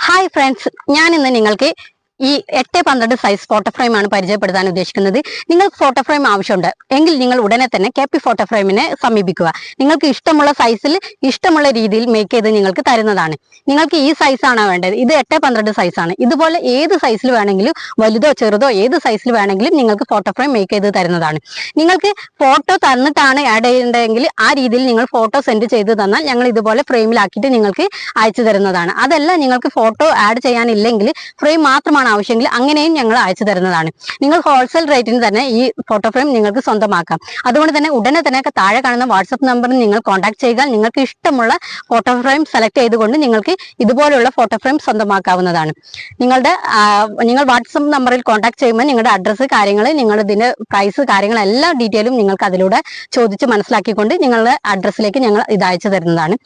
Hi friends, ഞാൻ ഇന്ന് നിങ്ങൾക്ക് ഈ 8x12 സൈസ് ഫോട്ടോ ഫ്രെയിം ആണ് പരിചയപ്പെടുത്താൻ ഉദ്ദേശിക്കുന്നത്. നിങ്ങൾക്ക് ഫോട്ടോ ഫ്രെയിം ആവശ്യമുണ്ട് എങ്കിൽ നിങ്ങൾ ഉടനെ തന്നെ KP ഫോട്ടോ ഫ്രെയിമിനെ സമീപിക്കുക. നിങ്ങൾക്ക് ഇഷ്ടമുള്ള സൈസിൽ ഇഷ്ടമുള്ള രീതിയിൽ മേക്ക് ചെയ്ത് നിങ്ങൾക്ക് തരുന്നതാണ്. നിങ്ങൾക്ക് ഈ സൈസ് ആണോ വേണ്ടത്? ഇത് 8x12 സൈസ് ആണ്. ഇതുപോലെ ഏത് സൈസിൽ വേണമെങ്കിലും, വലുതോ ചെറുതോ ഏത് സൈസിൽ വേണമെങ്കിലും നിങ്ങൾക്ക് ഫോട്ടോ ഫ്രെയിം മേക്ക് ചെയ്ത് തരുന്നതാണ്. നിങ്ങൾക്ക് ഫോട്ടോ തന്നിട്ടാണ് ആഡ് ചെയ്യേണ്ടതെങ്കിൽ ആ രീതിയിൽ നിങ്ങൾ ഫോട്ടോ സെൻഡ് ചെയ്ത് തന്നാൽ ഞങ്ങൾ ഇതുപോലെ ഫ്രെയിമിലാക്കിയിട്ട് നിങ്ങൾക്ക് അയച്ചു തരുന്നതാണ്. അതല്ല നിങ്ങൾക്ക് ഫോട്ടോ ആഡ് ചെയ്യാനില്ലെങ്കിൽ ഫ്രെയിം മാത്രമാണ് ആവശ്യമെങ്കിൽ അങ്ങനെയും ഞങ്ങൾ അയച്ചു തരുന്നതാണ്. നിങ്ങൾ ഹോൾസെയിൽ റേറ്റിന് തന്നെ ഈ ഫോട്ടോ ഫ്രെയിം നിങ്ങൾക്ക് സ്വന്തമാക്കാം. അതുകൊണ്ട് തന്നെ ഉടനെ തന്നെ താഴെ കാണുന്ന വാട്സപ്പ് നമ്പറിൽ നിങ്ങൾ കോൺടാക്ട് ചെയ്യുക. നിങ്ങൾക്ക് ഇഷ്ടമുള്ള ഫോട്ടോ ഫ്രെയിം സെലക്ട് ചെയ്തുകൊണ്ട് നിങ്ങൾക്ക് ഇതുപോലുള്ള ഫോട്ടോ ഫ്രെയിം സ്വന്തമാക്കാവുന്നതാണ്. നിങ്ങൾ വാട്സപ്പ് നമ്പറിൽ കോൺടാക്ട് ചെയ്യുമ്പോൾ നിങ്ങളുടെ അഡ്രസ്സ്, കാര്യങ്ങൾ, നിങ്ങളുടെ ഇതിന്റെ പ്രൈസ്, കാര്യങ്ങൾ എല്ലാ ഡീറ്റെയിലും നിങ്ങൾക്ക് അതിലൂടെ ചോദിച്ച് മനസ്സിലാക്കിക്കൊണ്ട് നിങ്ങളുടെ അഡ്രസ്സിലേക്ക് ഞങ്ങൾ ഇത് അയച്ചു തരുന്നതാണ്.